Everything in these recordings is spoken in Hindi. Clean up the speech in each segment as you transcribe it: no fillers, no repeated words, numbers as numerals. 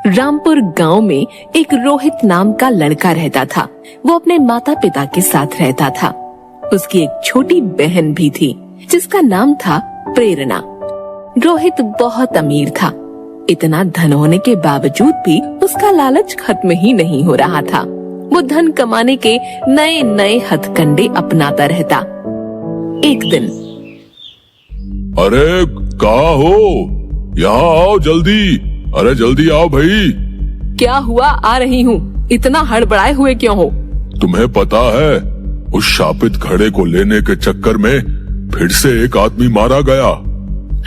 रामपुर गांव में एक रोहित नाम का लड़का रहता था। वो अपने माता पिता के साथ रहता था। उसकी एक छोटी बहन भी थी जिसका नाम था प्रेरणा। रोहित बहुत अमीर था। इतना धन होने के बावजूद भी उसका लालच खत्म ही नहीं हो रहा था। वो धन कमाने के नए नए हथकंडे अपनाता रहता। एक दिन, अरे कहाँ हो? यहाँ आओ जल्दी। अरे जल्दी आओ भाई। क्या हुआ? आ रही हूँ। इतना हड़बड़ाए हुए क्यों हो? तुम्हें पता है उस शापित घड़े को लेने के चक्कर में फिर से एक आदमी मारा गया।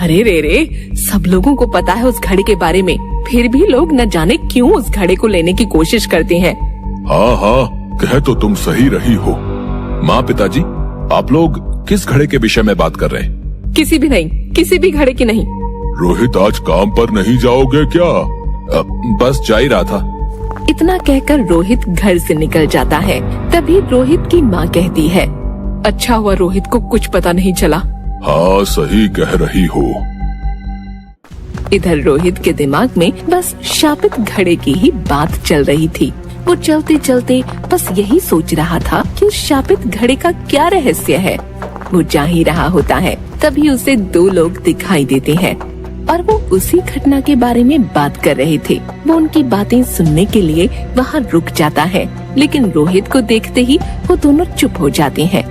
अरे रे, सब लोगों को पता है उस घड़े के बारे में, फिर भी लोग न जाने क्यों उस घड़े को लेने की कोशिश करते हैं। हाँ, कह तो तुम सही रही हो। माँ, पिताजी, आप लोग किस घड़े के विषय में बात कर रहे हैं? किसी भी नहीं, किसी भी घड़े की नहीं। रोहित, आज काम पर नहीं जाओगे क्या? बस जा ही रहा था। इतना कहकर रोहित घर से निकल जाता है। तभी रोहित की माँ कहती है, अच्छा हुआ रोहित को कुछ पता नहीं चला। हाँ, सही कह रही हो। इधर रोहित के दिमाग में बस शापित घड़े की ही बात चल रही थी। वो चलते चलते बस यही सोच रहा था कि उस शापित घड़े का क्या रहस्य है। वो जा ही रहा होता है, तभी उसे दो लोग दिखाई देते हैं और वो उसी घटना के बारे में बात कर रहे थे। वो उनकी बातें सुनने के लिए वहाँ रुक जाता है, लेकिन रोहित को देखते ही वो दोनों चुप हो जाते हैं।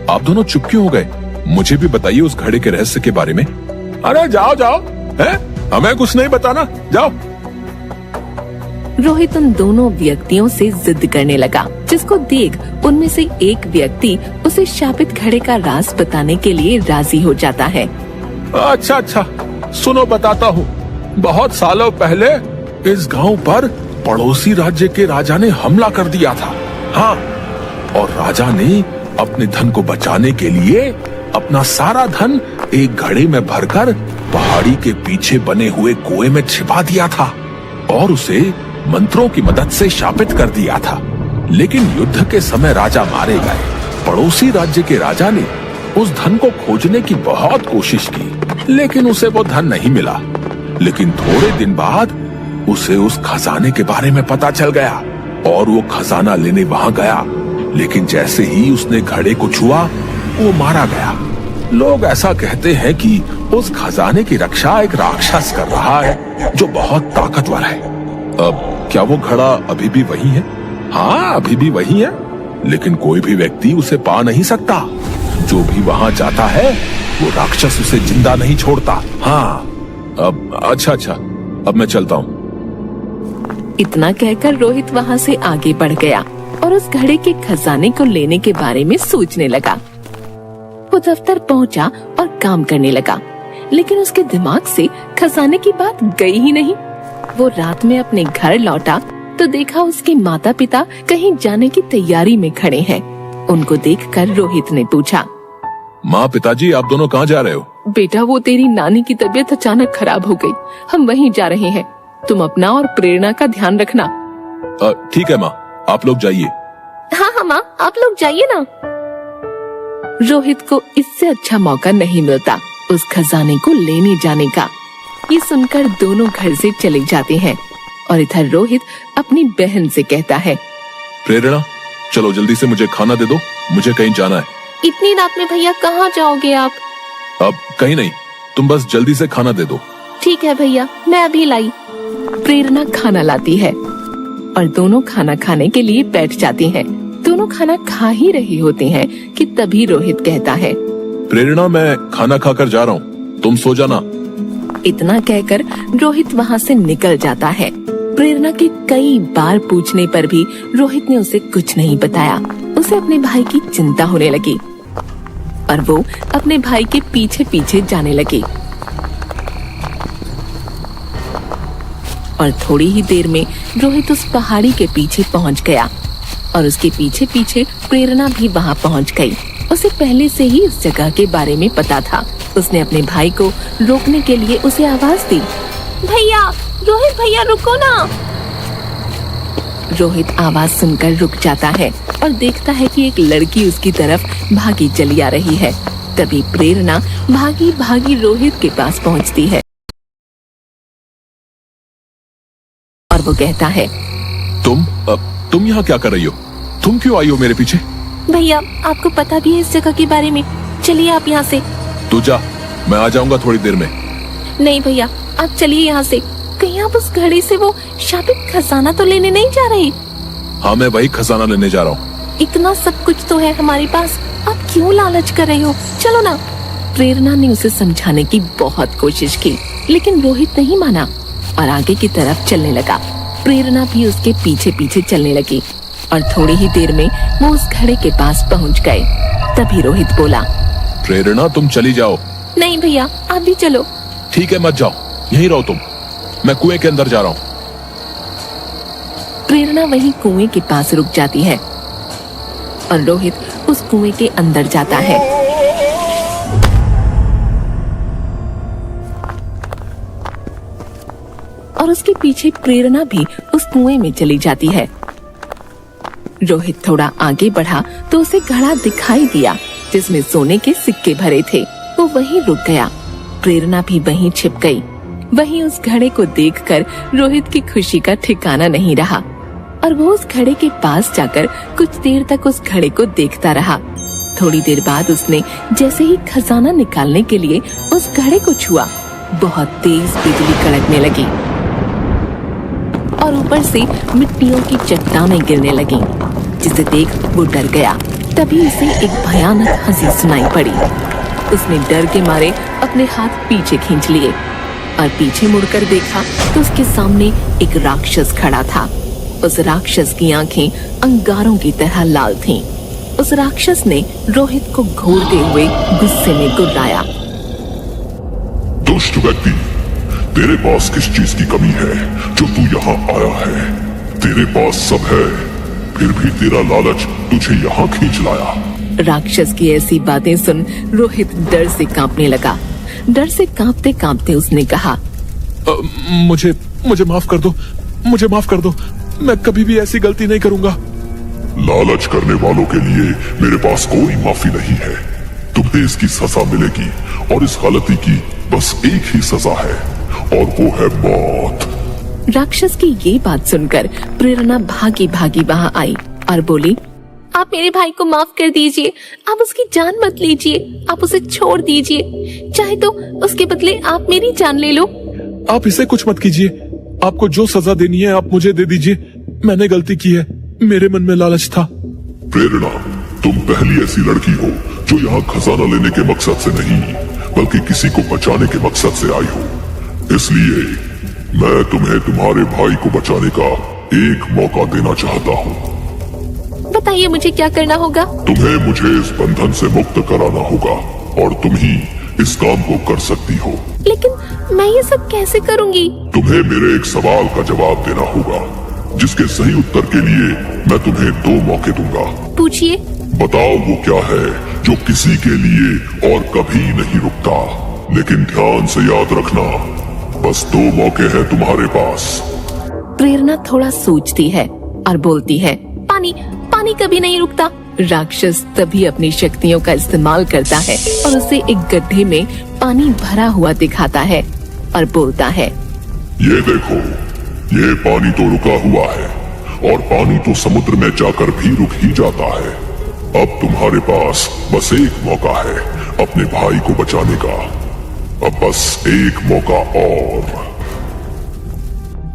आप दोनों चुप क्यों हो गए? मुझे भी बताइए उस घड़े के रहस्य के बारे में। अरे जाओ, हैं? हमें कुछ नहीं बताना, जाओ। रोहित उन दोनों व्यक्तियों से जिद करने लगा, जिसको देख उनमें से एक व्यक्ति उसे शापित घड़े का राज बताने के लिए राजी हो जाता है। अच्छा, सुनो बताता हूँ। बहुत सालों पहले इस गांव पर पड़ोसी राज्य के राजा ने हमला कर दिया था। हाँ, और राजा ने अपने धन को बचाने के लिए अपना सारा धन एक घड़े में भरकर पहाड़ी के पीछे बने हुए कुएं में छिपा दिया था और उसे मंत्रों की मदद से शापित कर दिया था। लेकिन युद्ध के समय राजा मारे गए। पड़ोसी राज्य के राजा ने उस धन को खोजने की बहुत कोशिश की, लेकिन उसे वो धन नहीं मिला। लेकिन थोड़े दिन बाद उसे उस खजाने के बारे में पता चल गया और वो खजाना लेने वहाँ गया। लेकिन जैसे ही उसने घड़े को छुआ, वो मारा गया। लोग ऐसा कहते हैं कि उस खजाने की रक्षा एक राक्षस कर रहा है जो बहुत ताकतवर है। अब क्या वो घड़ा अभी भी वही है? हाँ, अभी भी वही है, लेकिन कोई भी व्यक्ति उसे पा नहीं सकता। जो भी वहाँ जाता है वो राक्षस उसे जिंदा नहीं छोड़ता। हाँ, अब अच्छा, अब मैं चलता हूँ। इतना कहकर रोहित वहाँ से आगे बढ़ गया और उस घड़े के खजाने को लेने के बारे में सोचने लगा। वो दफ्तर पहुँचा और काम करने लगा, लेकिन उसके दिमाग से खजाने की बात गई ही नहीं। वो रात में अपने घर लौटा तो देखा उसके माता पिता कहीं जाने की तैयारी में खड़े हैं। उनको देखकर रोहित ने पूछा, माँ, पिताजी, आप दोनों कहाँ जा रहे हो? बेटा, वो तेरी नानी की तबीयत अचानक खराब हो गई, हम वहीं जा रहे हैं। तुम अपना और प्रेरणा का ध्यान रखना। ठीक है माँ, आप लोग जाइए। हाँ माँ, आप लोग जाइए ना। रोहित को इससे अच्छा मौका नहीं मिलता उस खजाने को लेने जाने का। ये सुनकर दोनों घर से चले जाते हैं और इधर रोहित अपनी बहन से कहता है, प्रेरणा, चलो जल्दी से मुझे खाना दे दो, मुझे कहीं जाना है। इतनी रात में भैया कहाँ जाओगे आप? अब कहीं नहीं, तुम बस जल्दी से खाना दे दो। ठीक है भैया, मैं अभी लाई। प्रेरणा खाना लाती है और दोनों खाना खाने के लिए बैठ जाते हैं। दोनों खाना खा ही रहे होते हैं कि तभी रोहित कहता है, प्रेरणा, मैं खाना खाकर जा रहा हूँ, तुम सो जाना। इतना कहकर रोहित वहाँ से निकल जाता है। प्रेरणा के कई बार पूछने पर भी रोहित ने उसे कुछ नहीं बताया। उसे अपने भाई की चिंता होने लगी और वो अपने भाई के पीछे पीछे जाने लगी। और थोड़ी ही देर में रोहित उस पहाड़ी के पीछे पहुंच गया और उसके पीछे पीछे प्रेरणा भी वहां पहुंच गई। उसे पहले से ही इस जगह के बारे में पता था। उसने अपने भाई को रोकने के लिए उसे आवाज दी, भैया, रोहित भैया, रुको ना। रोहित आवाज सुनकर रुक जाता है और देखता है कि एक लड़की उसकी तरफ भागी चली आ रही है। तभी प्रेरणा भागी भागी रोहित के पास पहुंचती है और वो कहता है, तुम यहाँ क्या कर रही हो? तुम क्यों आई हो मेरे पीछे? भैया आपको पता भी है इस जगह के बारे में, चलिए आप यहाँ से। तू जा, मैं आ जाऊंगा थोड़ी देर में। नहीं भैया आप चलिए यहाँ से, कहीं आप उस घड़ी से वो शापित खजाना तो लेने नहीं जा रहे? हाँ, मैं वही खजाना लेने जा रहा हूँ। इतना सब कुछ तो है हमारे पास, आप क्यों लालच कर रहे हो? चलो ना। प्रेरणा ने उसे समझाने की बहुत कोशिश की, लेकिन रोहित नहीं माना और आगे की तरफ चलने लगा। प्रेरणा भी उसके पीछे पीछे चलने लगी और थोड़ी ही देर में वो उस घड़े के पास पहुंच गए। तभी रोहित बोला, प्रेरणा तुम चली जाओ। नहीं भैया आप भी चलो। ठीक है, मत जाओ, यहीं रहो तुम, मैं कुएं के अंदर जा रहा हूँ। प्रेरणा वहीं कुएं के पास रुक जाती है और रोहित उस कुएं के अंदर जाता है। और उसके पीछे प्रेरणा भी उस कुएं में चली जाती है। रोहित थोड़ा आगे बढ़ा तो उसे घड़ा दिखाई दिया जिसमें सोने के सिक्के भरे थे। वो वहीं रुक गया। प्रेरणा भी वहीं छिप गई। वहीं उस घड़े को देखकर रोहित की खुशी का ठिकाना नहीं रहा और वो उस घड़े के पास जाकर कुछ देर तक उस घड़े को देखता रहा। थोड़ी देर बाद उसने जैसे ही खजाना निकालने के लिए उस घड़े को छुआ, बहुत तेज बिजली कड़कने लगी और ऊपर से मिट्टियों की चट्टानें गिरने लगीं, जिसे देख वो डर गया। तभी उसे एक भयानक हंसी सुनाई पड़ी। उसने डर के मारे अपने हाथ पीछे खींच लिए और पीछे मुड़कर देखा तो उसके सामने एक राक्षस खड़ा था। उस राक्षस की आंखें अंगारों की तरह लाल थीं। उस राक्षस ने रोहित को घूरते हुए गुस्से में गुर्राया। दुष्ट व्यक्ति, तेरे पास किस चीज की कमी है जो तू यहाँ आया है? तेरे पास सब है, फिर भी तेरा लालच तुझे यहाँ खींच लाया। राक्षस की ऐसी बातें सुन रोहित डर से कांपने लगा। डर से कांपते कांपते उसने कहा, मुझे माफ कर दो, मुझे माफ कर दो, मैं कभी भी ऐसी गलती नहीं करूंगा। लालच करने वालों के लिए मेरे पास कोई माफी नहीं है। तुम्हें इसकी सजा मिलेगी और इस गलती की बस एक ही सजा है और वो है मौत। राक्षस की ये बात सुनकर प्रेरणा भागी भागी वहाँ आई और बोली, आप मेरे भाई को माफ कर दीजिए, आप उसकी जान मत लीजिए, आप उसे छोड़ दीजिए, चाहे तो उसके बदले आप मेरी जान ले लो। आप इसे कुछ मत कीजिए, आपको जो सजा देनी है आप मुझे दे दीजिए। मैंने गलती की है, मेरे मन में लालच था। प्रेरणा, तुम पहली ऐसी लड़की हो जो यहाँ खजाना लेने के मकसद से नहीं बल्कि किसी को बचाने के मकसद से आई हो। इसलिए मैं तुम्हें तुम्हारे भाई को बचाने का एक मौका देना चाहता हूँ। बताइए मुझे क्या करना होगा? तुम्हें मुझे इस बंधन से मुक्त कराना होगा और तुम ही इस काम को कर सकती हो। लेकिन मैं ये सब कैसे करूँगी? तुम्हें मेरे एक सवाल का जवाब देना होगा, जिसके सही उत्तर के लिए मैं तुम्हें 2 मौके दूंगा। पूछिए। बताओ वो क्या है जो किसी के लिए और कभी नहीं रुकता। लेकिन ध्यान से याद रखना, बस 2 मौके हैं तुम्हारे पास। प्रेरणा थोड़ा सोचती है और बोलती है, पानी, पानी कभी नहीं रुकता। राक्षस तभी अपनी शक्तियों का इस्तेमाल करता है और उसे एक गड्ढे में पानी भरा हुआ दिखाता है और बोलता है, ये देखो, ये पानी तो रुका हुआ है और पानी तो समुद्र में जाकर भी रुक ही जाता है। अब तुम्हारे पास बस एक मौका है अपने भाई को बचाने का। अब बस एक मौका और।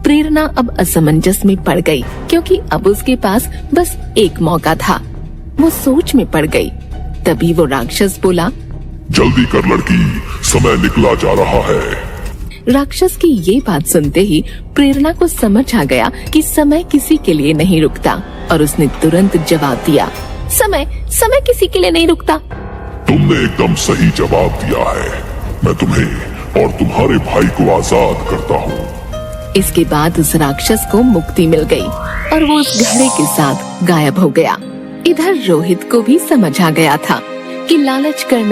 प्रेरणा अब असमंजस में पड़ गई क्योंकि अब उसके पास बस एक मौका था। वो सोच में पड़ गई। तभी वो राक्षस बोला, जल्दी कर लड़की, समय निकला जा रहा है। राक्षस की ये बात सुनते ही प्रेरणा को समझ आ गया कि समय किसी के लिए नहीं रुकता और उसने तुरंत जवाब दिया, समय समय किसी के लिए नहीं रुकता। तुमने एकदम सही जवाब दिया है। मैं तुम्हें और तुम्हारे भाई को आजाद करता हूँ। इसके बाद उस राक्षस को मुक्ति मिल गई और वो उस घड़े के साथ गायब हो गया। इधर रोहित को भी समझ आ गया था कि लालच करना